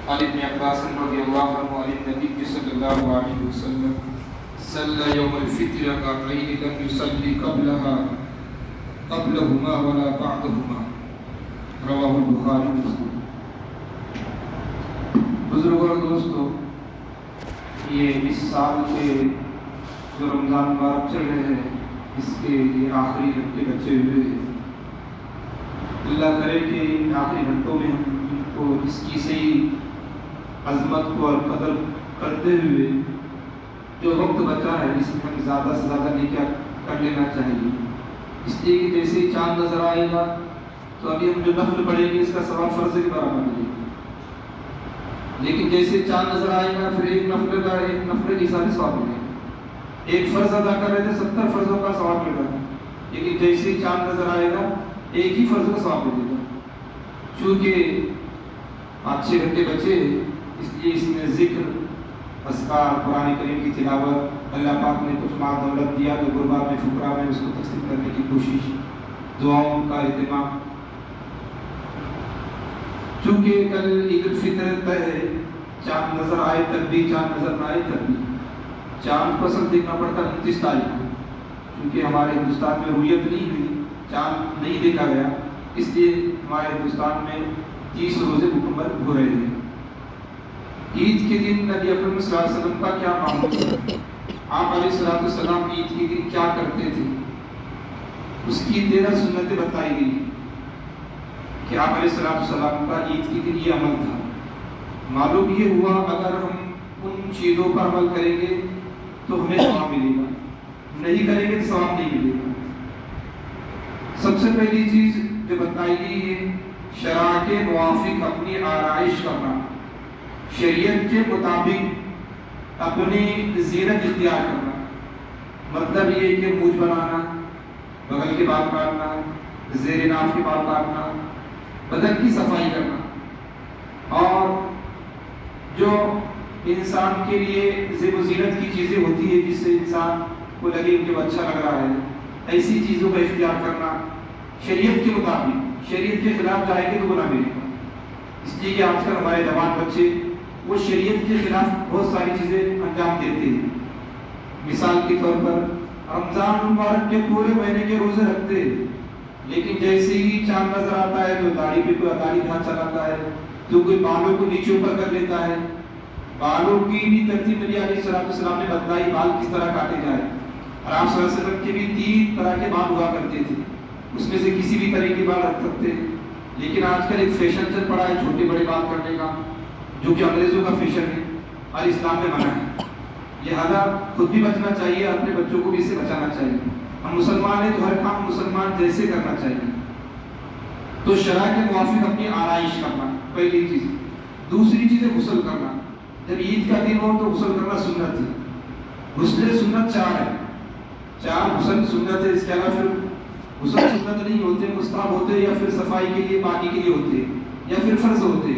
عن ابن عباس رضی اللہ عنہ عن النبی صلی اللہ علیہ وسلم صلی یوم الفطر رکعتین لم یصلی قبلہما ولا بعدہما رواہ البخاری ومسلم۔ بزرگوں اور دوستو، یہ اس سال کے جو رمضان مبارک چل رہے ہیں، اس کے یہ آخری گھنٹے بچے ہوئے ہیں۔ اللہ کرے کہ ان آخری گھنٹوں میں ہم ان کو اس کی صحیح عظمت کو اور قدر کرتے ہوئے جو وقت بچا ہے اس میں ہم زیادہ سے زیادہ نیکیاں کر لینا چاہیے۔ اس لیے کہ جیسے ہی چاند نظر آئے گا تو ابھی ہم جو نفل پڑھیں گے اس کا ثواب فرض کے برابر ملے گا، لیکن جیسے چاند نظر آئے گا پھر ایک نفل کے حساب سے ثواب ملے گا۔ ایک فرض ادا کر رہے تھے 70 فرضوں کا ثواب مل رہا ہے، لیکن جیسے ہی چاند نظر آئے گا ایک ہی فرض کا ثواب ملے گا۔ چونکہ 5-6 گھنٹے بچے اس لیے اس میں ذکر، اذکار، قرآن کریم کی تلاوت، اللہ پاک نے کچھ مال دولت دیا تو غربا میں فقراء میں اس کو تقسیم کرنے کی کوشش، دعاؤں کا اہتمام۔ چونکہ کل عید الفطر طے ہے، چاند نظر آئے تب بھی، چاند نظر نہ آئے تب بھی، چاند پسند دیکھنا پڑتا 29 تاریخ کو، کیونکہ ہمارے ہندوستان میں رویت نہیں ہوئی، چاند نہیں دیکھا گیا، اس لیے ہمارے ہندوستان میں 30 روزے مکمل ہو رہے ہیں۔ عید کے دن نبی اکرم صلی اللہ علیہ وسلم کا کیا معمول تھا؟ آپ علیہ السلام عید کے دن کیا کرتے تھے؟ اس کی 13 سنتیں بتائی گئی کہ آپ علیہ السلام کا عید کے دن یہ عمل تھا۔ معلوم یہ ہوا اگر ہم ان چیزوں پر عمل کریں گے تو ہمیں ثواب ملے گا، نہیں کریں گے تو ثواب نہیں ملے گا۔ سب سے پہلی چیز جو بتائی گئی ہے شرع کے موافق اپنی آرائش کرنا، شریعت کے مطابق اپنی زینت اختیار کرنا۔ مطلب یہ کہ مونچھ بنانا، بغل کے بال کاٹنا، زیر ناف کے بال کاٹنا، بدن کی صفائی کرنا، اور جو انسان کے لیے زیب و زینت کی چیزیں ہوتی ہے جس سے انسان کو لگے کہ وہ اچھا لگ رہا ہے، ایسی چیزوں کا اختیار کرنا شریعت کے مطابق۔ شریعت کے خلاف جائے گے تو گناہ ملے گا۔ اس لیے کہ آج کل ہمارے جوان بچے وہ شریعت کے خلاف بہت ساری چیزیں انجام دیتے ہیں۔ مثال کے طور پر رمضان مبارک کے پورے مہینے کے روزے رکھتے ہیں، لیکن جیسے ہی چاند نظر آتا ہے تو داڑھی پہ کوئی داڑھی ہاتھ چلاتا ہے، تو کوئی بالوں کو نیچے اوپر کر لیتا ہے۔ بالوں کی بھی ترتیب نبی علیہ السلام نے بتلائی، بال کس طرح کاٹے جائے، اور آپ صلی اللہ علیہ وسلم کے بھی 3 طرح کے بال ہوا کرتے تھے، اس میں سے کسی بھی طرح کے بال رکھ سکتے ہیں۔ لیکن آج کل ایک فیشن چل پڑا ہے چھوٹے بڑے بال کرنے کا، جو کہ انگریزوں کا فیشن ہے اور اسلام میں منع ہے۔ لہذا خود بھی بچنا چاہیے، اپنے بچوں کو بھی اس سے بچانا چاہیے۔ ہم مسلمان ہیں تو ہر کام مسلمان جیسے کرنا چاہیے۔ تو شرع کے موافق اپنی آرائش کرنا پہلی چیز۔ دوسری چیز ہے غسل کرنا۔ جب عید کا دن ہو تو غسل کرنا سنت ہے۔ غسل سنت 4 ہے، 4 غسل سنت ہے۔ اس کے علاوہ پھر غسل سنت نہیں ہوتے، مستحب ہوتے، یا پھر صفائی کے لیے پاکی کے لیے ہوتے، یا پھر فرض ہوتے۔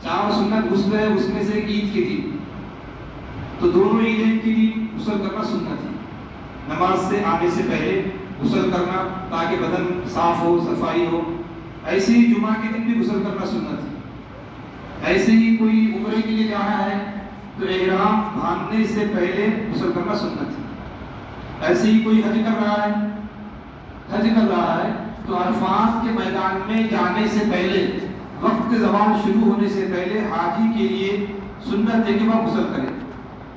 4 سنت غسل ہے، اس میں سے ایک عید کے دن، تو دونوں عیدین کے دن غسل کرنا سنت ہے۔ نماز سے آنے سے پہلے غسل کرنا تاکہ بدن صاف ہو، صفائی ہو۔ ایسے ہی جمعہ کے دن بھی غسل کرنا سنت ہے۔ ایسے ہی کوئی عمرے کے لیے جانا ہے تو احرام باندھنے سے پہلے غسل کرنا سنت ہے۔ ایسے ہی کوئی حج کر رہا ہے تو عرفات کے میدان میں جانے سے پہلے، وقت زوال شروع ہونے سے پہلے حاجی کے لیے سنت ہے کہ وہ غسل کرے۔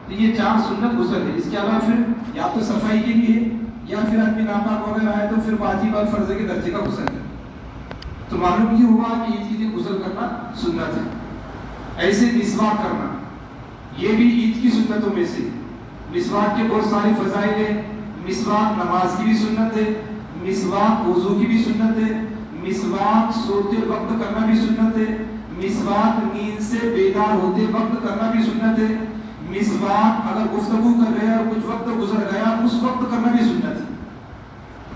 تو یہ 4 سنت غسل ہے۔ اس کے علاوہ پھر یا تو صفائی کے لیے، یا پھر آدمی ناپاک وغیرہ ہے تو پھر واجب اور فرض کے درجے کا غسل ہے۔ تو معلوم یہ ہوا کہ عید کے دن غسل کرنا سنت ہے۔ ایسے مسواک کرنا، یہ بھی عید کی سنتوں میں سے۔ مسواک کے بہت سارے فضائل ہیں۔ مسواک نماز کی بھی سنت ہے، مسواک وضو کی بھی سنت ہے، مسواک سوتے وقت کرنا بھی سنت ہے، مسواک نیند سے بیدار ہوتے وقت کرنا بھی سنت ہے، مسواک اگر گفتگو کر رہے ہیں اور کچھ وقت گزر گیا اس وقت کرنا بھی سنت ہے۔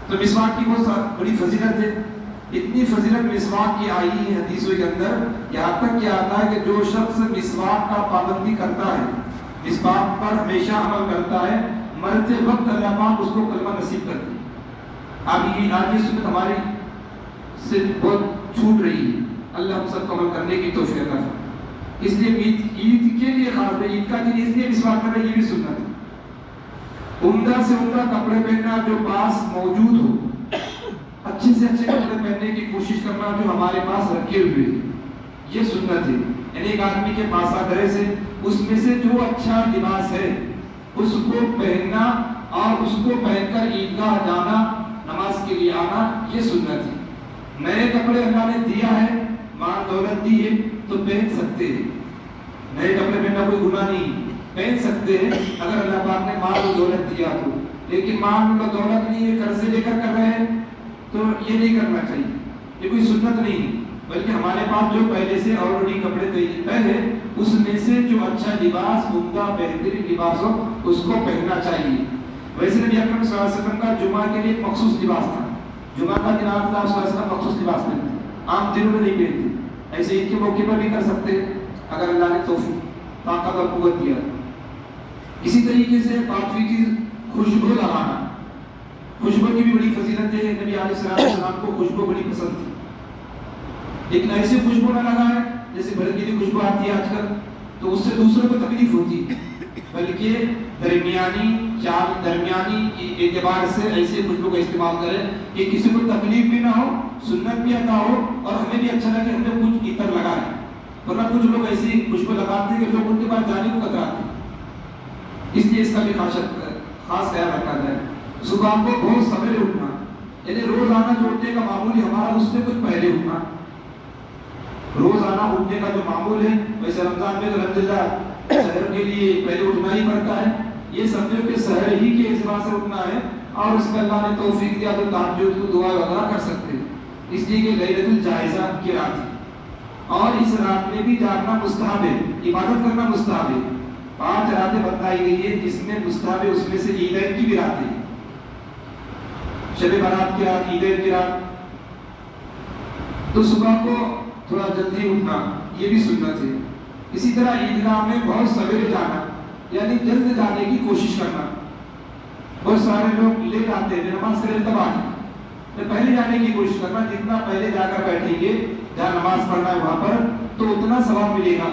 تو مسواک کی بہت بڑی فضیلت ہے۔ اتنی فضیلت مسواک کی آئی ہے حدیثوں کے اندر، یہاں تک کہ آتا ہے کہ جو شخص مسواک کا پابندی کرتا ہے، مسواک پر ہمیشہ عمل کرتا ہے، مرتے وقت اللہ پاک اس کو کلمہ نصیب کرتے ہیں۔ اب یہ سنت ہماری سے بہت چھوٹ رہی ہے، اللہ ہم سب کو عمل کرنے کی توفیق عطا فرمائے۔ اس لیے عید کے لیے خاص ہے، عید کا دن اس لیے مسواک کرنا یہ بھی سنت ہے۔ عمدہ سے عمدہ کپڑے پہننا جو پاس موجود ہو، اچھے سے اچھے کپڑے پہننے کی کوشش کرنا جو ہمارے پاس رکھے ہوئے یہ سنت ہے۔ یعنی ایک آدمی کے پاس ڈریس ہے، اس میں سے جو اچھا لباس ہے اس کو پہننا اور اس کو پہن کر عیدگاہ جانا، نماز کے لیے آنا، یہ سنت ہے۔ نئے کپڑے اللہ نے دیا ہے، مال دولت دی ہے تو پہن سکتے ہیں، نئے کپڑے پہننا کوئی گناہ نہیں، پہن سکتے ہیں اگر اللہ پاک نے مال و دولت دیا تو۔ لیکن مال و دولت نہیں ہے، قرضے لے کر رہے ہیں تو یہ نہیں کرنا چاہیے، یہ کوئی سنت نہیں، بلکہ ہمارے پاس جو پہلے سے آلریڈی کپڑے تیار ہے اس میں سے جو اچھا لباس، عمدہ بہترین لباس ہو اس کو پہننا چاہیے۔ ویسے نبی اکرم صلی اللہ علیہ وسلم کا جمعہ کے لیے ایک مخصوص لباس تھا، جمعہ کا دن آپ صلی اللہ علیہ وسلم مخصوص لباس پہنتے، عام دنوں میں نہیں پہنتے، ایسے عید کے موقع پر بھی کر سکتے ہیں اگر اللہ نے توفیق، طاقت اور قوت دیا۔ اسی طریقے سے پانچویں چیز خوشبو لگانا، خوشبو کی بھی بڑی فضیلت ہے، نبی علیہ السلام کو خوشبو بڑی پسند تھی، لیکن ایسی خوشبو نہ لگائے جیسے بھڑکی کی خوشبو آتی ہے آج کل تو اس سے دوسروں کو تکلیف ہوتی ہے، بلکہ درمیانی اعتبار سے ایسے خوشبو کا استعمال کریں کہ کسی کو تکلیف بھی نہ ہو، سنت بھی ادا ہو اور ہمیں بھی اچھا لگے، ہم نے کچھ عطر لگائے، ورنہ کچھ لوگ ایسی خوشبو لگاتے ہیں کہ لوگ ان کے پاس جانے کو کتراتے ہیں۔ اس لیے اس کا بھی خاص خیال رکھا جائے۔ صبح کو بہت سویرے اٹھنا، یعنی روزانہ جو اٹھنے کا معمول ہے ہمارا اس سے کچھ پہلے اٹھنا، روزانہ اٹھنے کا جو معمول ہے، ویسے رمضان میں تو الحمدللہ سحر کے لیے پہلے اٹھنا ہی پڑتا ہے، یہ سمجھو کہ سحر ہی کے اعتبار سے اٹھنا ہے، اور اس میں اللہ نے توفیق دیا تو تہجد کو دعا وغیرہ کر سکتے ہیں، اس لیے کہ لیلۃ الجائزہ کی رات ہے اور اس رات میں بھی جاگنا مستحب ہے، عبادت کرنا مستحب ہے۔ 5 راتیں بتائی گئی ہے جس میں مستحب ہے، اس میں سے عیدین کی بھی رات ہے، شب برات کی رات، عیدین کی رات، تو صبح کو تھوڑا جلدی اٹھنا یہ بھی سنت ہے۔ اسی طرح عیدگاہ میں بہت سویرے جانا، یعنی جلد جانے کی کوشش کرنا، بہت سارے لوگ لیٹ آتے ہیں، نماز کریں تب آتے ہیں، تو پہلے جانے کی کوشش کرنا، جتنا پہلے جا کر بیٹھیں گے جہاں نماز پڑھنا ہے وہاں پر تو اتنا ثواب ملے گا۔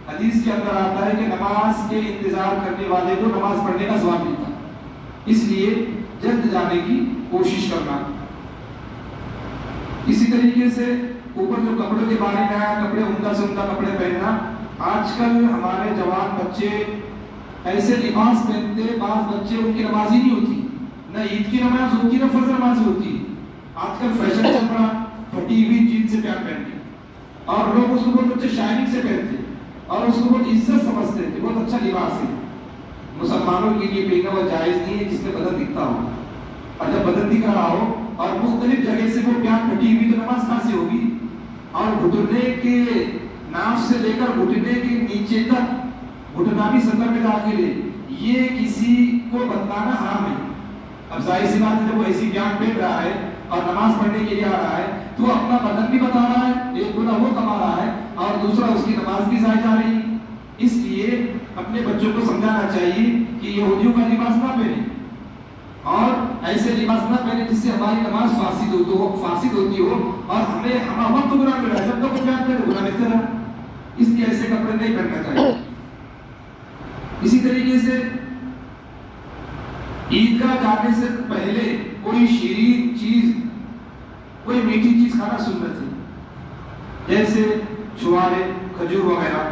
حدیث کے اندر آتا ہے کہ نماز کے انتظار کرنے والے کو نماز پڑھنے کا ثواب ملتا ہے، اس لیے جلد جانے کی کوشش کرنا۔ اسی طریقے سے اوپر جو کپڑوں کے بارے میں آیا، کپڑے عمدہ سے عمدہ کپڑے پہننا، آج کل ہمارے جوان بچے ایسے لباس پہنتے، بعض بچے ان کی نماز ہی نہیں ہوتی، نہ عید کی نماز ہوتی نہ فرض نماز ہوتی، آج کل فیشن چل رہا، پھٹی ہوئی جینس سے پینٹ پہنتے اور لوگ اس کو بہت اچھے شائننگ سے پہنتے اور اس کو بہت عزت سمجھتے ہیں، بہت اچھا لباس ہے، مسلمانوں کے لیے پہننا وہ جائز نہیں ہے جس میں بدن دکھتا ہو، اور جب بدن دکھ رہا ہو اور مختلف جگہ سے وہ پیانٹ پھٹی ہوئی تو نماز کہاں سے ہوگی؟ اور گھٹنے کے ناف سے لے کر گھٹنے کے نیچے تک، گھٹنا بھی سطر میں داخل ہے، یہ کسی کو بتانا حرام ہے۔ اب ظاہر سی بات ہے جب وہ ایسی بیان پھینک رہا ہے اور نماز پڑھنے کے لیے آ رہا ہے تو وہ اپنا بدن بھی بتا رہا ہے، ایک گناہ وہ کما رہا ہے اور دوسرا اس کی نماز بھی ضائع جا رہی ہے۔ اس لیے اپنے بچوں کو سمجھانا چاہیے کہ یہودیوں کا لباس نہ پہنے اور ایسے لباس نہ پہنے جس سے ہماری نماز فاسد ہوتی ہو اور ہمیں وقت گناہ مل رہا ہے، جب تک بیان پہ گناہ ملتے رہا، اس لیے ایسے کپڑے نہیں پہننا چاہیے۔ اسی طریقے سے عیدگاہ جانے سے پہلے کوئی شیرین چیز، کوئی میٹھی چیز کھانا سنت ہے، جیسے چھوارے، کھجور وغیرہ،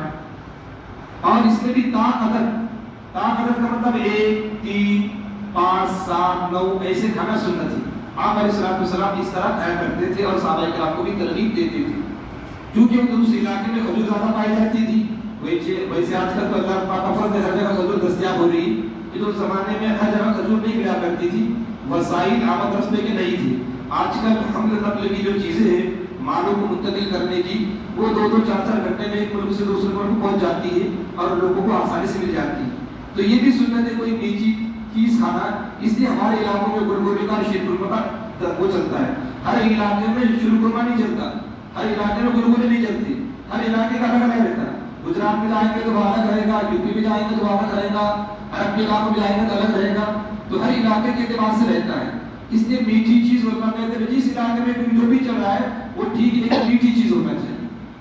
اور اس میں بھی تاک عدد کا مطلب 1 3 5 7 9 ایسے کھانا سنت ہے۔ آپ علیہ السلام اس طرح کھایا کرتے تھے اور صحابہ کرام کو بھی ترغیب دیتے تھے، کیونکہ اس علاقے میں کھجور زیادہ پائی جاتی تھی۔ ویسے آج کل تو اللہ پاک کا فضل ہے، ہر جگہ کھجور دستیاب ہو رہی، کہ تو زمانے میں ہر جگہ کھجور نہیں ملا کرتی تھی، وسائل آمد رستے کے نہیں تھے۔ آج کل حمل نقل کی جو چیزیں ہیں مالوں کو منتقل کرنے کی، وہ 2 4 گھنٹے میں ایک ملک سے دوسرے ملک پہنچ جاتی ہے اور لوگوں کو آسانی سے مل جاتی ہے، تو یہ بھی سنت ہے کوئی میٹھی چیز کھانا۔ اس لیے ہمارے علاقوں میں گلگولے کا شیر خورما کا وہ چلتا ہے، ہر علاقے میں شیر خورما نہیں چلتا، ہر علاقے میں گلگولے نہیں چلتے، ہر علاقے کا الگ الگ رہتا ہے۔ گجرات میں جائیں گے تو الگ رہے گا، یو پی میں جائیں گے تو الگ رہے گا، عرب کے علاقوں میں جائیں گے تو الگ رہے گا، تو ہر علاقے کے اعتبار سے رہتا ہے۔ اس لیے میٹھی چیز ہونا کہتے ہیں جس علاقے میں جو بھی چل رہا ہے وہ ٹھیک ہے، لیکن میٹھی چیز ہونا چاہیے،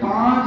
5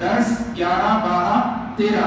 10, 11, 12, 13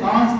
5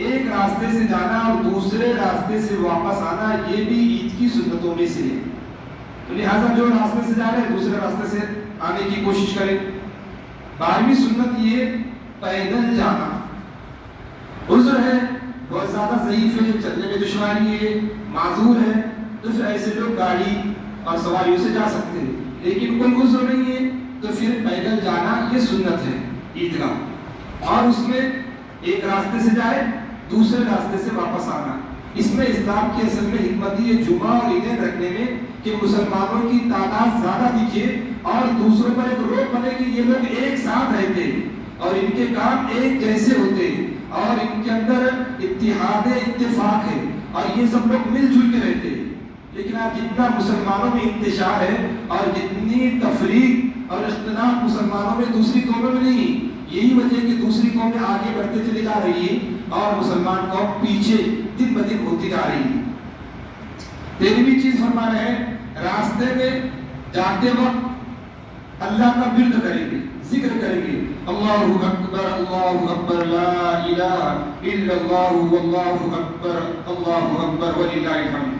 ایک راستے سے جانا اور دوسرے راستے سے واپس آنا یہ بھی عید کی سنتوں میں سے ہے. تو لہٰذا جو راستے سے جا رہے ہیں دوسرے راستے سے آنے کی کوشش کریں. 12ویں سنت یہ پیدل جانا. عذر ہے، بہت زیادہ ضعیف ہے، چلنے میں دشواری ہے، معذور ہے، تو پھر ایسے لوگ گاڑی اور سواریوں سے جا سکتے ہیں. لیکن کوئی عذر نہیں ہے تو پھر پیدل جانا یہ سنت ہے عیدگاہ. اور اس میں ایک راستے سے جائے دوسرے راستے سے واپس آنا. اس میں اسلام کی اصل میں حکمت یہ جمعہ اور عیدیں رکھنے میں کہ مسلمانوں کی تعداد زیادہ دکھے اور دوسروں پر ایک روک بنے کہ یہ لوگ ایک ساتھ رہتے ہیں اور ان کے کام ایک جیسے ہوتے ہیں اور ان کے اندر اتحاد اتفاق ہے اور یہ سب لوگ مل جل کے رہتے ہیں. لیکن آج جتنا مسلمانوں میں انتشار ہے اور جتنی تفریق اور اختلاف مسلمانوں میں دوسری قوموں میں نہیں، یہی وجہ ہے کہ دوسری قومیں آگے بڑھتے چلی جا رہی ہیں اور مسلمان قوم پیچھے دن بدن ہوتی جا رہی ہے. 13ویں چیز فرما رہے ہیں راستے میں جاتے وقت اللہ کا ورد کریں گے، ذکر کریں گے. اللہ اکبر لا الہ الا اللہ واللہ اکبر وللہ الحمد.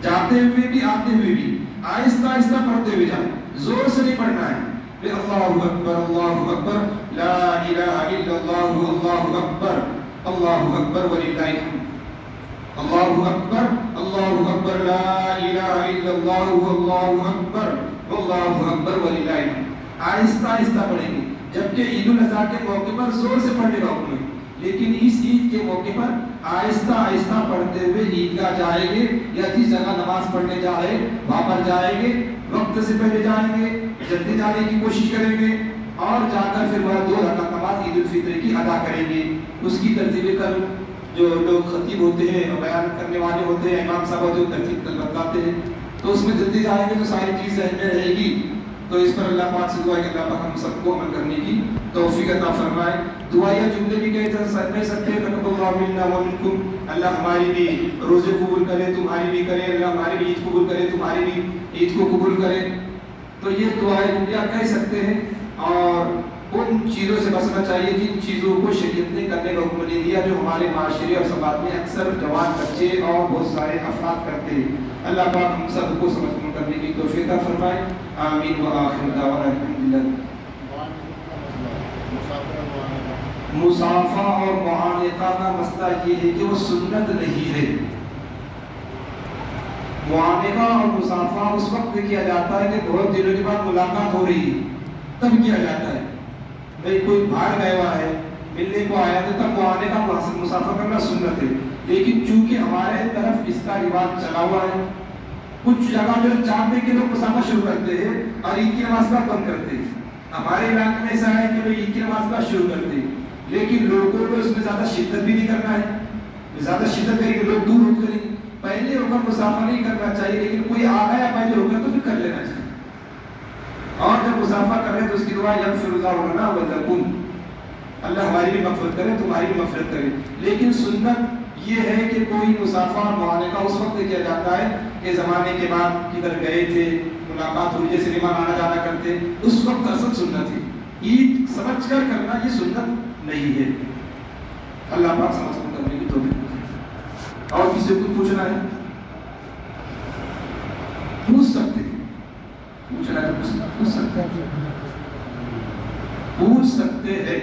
جاتے ہوئے بھی آتے ہوئے بھی آہستہ آہستہ پڑھتے ہوئے جائیں، زور سے نہیں پڑھنا ہے. اللہ اکبر لا الہ الا اللہ اللہ اکبر وللہ الحمد. اللہ اکبر لا الہ الا اللہ اکبر وللہ الحمد. آہستہ آہستہ پڑھیں گے. جبکہ عید الاضحیٰ کے موقع پر زور سے پڑھنے کا حکم ہے، لیکن اس عید کے موقع پر آہستہ آہستہ پڑھتے ہوئے عیدگاہ جائیں گے یا جس جگہ نماز پڑھنے جا رہے وہاں پر جائیں گے، وقت سے پہلے جائیں گے، جلدی جانے کی کوشش کریں گے اور جا کر پھر وہ 2 رکعت نماز عید الفطر کی ادا کریں گے. اس کی ترتیب کر جو لوگ خطیب ہوتے ہیں اور بیان کرنے والے ہوتے ہیں، امام صاحب ہوتے ہیں، ترتیب کر بتاتے ہیں، تو اس میں جلدی جائیں گے تو ساری چیز ذہن میں رہے گی. تو اس پر اللہ پاک سے دعا ہے کہ اللہ پاک ہم سب کو عمل کرنے کی توفیق عطا فرمائے. دعائیہ جملے بھی کہہ سکتے ہیں تقبل اللہ منا ومنکم. اللہ ہماری بھی روزے قبول کرے، تمہاری بھی کرے. اللہ ہماری بھی عید قبول کرے، تمہاری بھی عید کو قبول کرے. تو یہ دعائیں جملہ کہہ سکتے ہیں اور ان چیزوں سے بچنا چاہیے جن چیزوں کو شریعت نے کرنے کا حکم نہیں دیا، جو ہمارے معاشرے اور سماج میں اکثر جوان بچے اور بہت سارے افراد کرتے ہیں. اللہ پاک ہم سب کو سمجھ کرنے کی توفیق عطا فرمائے. آمین وآخر دعوانا الحمدللہ. مصافحہ اور معانقہ کا مسئلہ یہ ہے کہ وہ سنت نہیں ہے. معانقہ اور مصافحہ اس وقت کیا جاتا ہے کہ بہت دنوں کے بعد ملاقات ہو رہی ہے تب کیا جاتا ہے. بھئی کوئی باہر گیا ہوا ہے، ملنے کو آیا تو تب معانقہ مصافحہ کرنا سنت ہے. لیکن چونکہ ہمارے طرف اس کا رواج چلا ہوا ہے، کچھ جگہ جو چاند کے لوگ مصافحہ شروع کرتے ہیں اور عید کی نماز کا بند کرتے ہیں. ہمارے علاقے میں ایسا ہے کہ عید کی نماز کا شروع کرتے ہیں، لیکن لوگوں کو اس میں زیادہ شدت بھی نہیں کرنا ہے. زیادہ شدت کریں گے لوگ دور ہو کریں گے. پہلے ہو کر مصافحہ نہیں کرنا چاہیے، لیکن کوئی آ گیا پہلے ہو کر تو پھر کر لینا چاہیے. اور جب مصافحہ کر رہے تو اس کی دعا یغفر اللہ لنا ولکم، اللہ ہماری بھی مغفرت کرے تمہاری بھی مغفرت کرے. لیکن سنت یہ ہے کہ کوئی مصافحہ اور معانقہ اس وقت کیا جاتا ہے کہ زمانے کے بعد کدھر گئے تھے، ملاقات ہوئی، جیسے مہمان آنا جانا کرتے، اس وقت اصل سنت ہے. عید سمجھ کر کرنا یہ سنت نہیں ہے. اللہ پاک سمجھ کر کرنے کی توفیق. اور کسی کو پوچھنا ہے پوچھ سکتے ہیں، پوچھنا ہے پوچھ سکتے ہیں.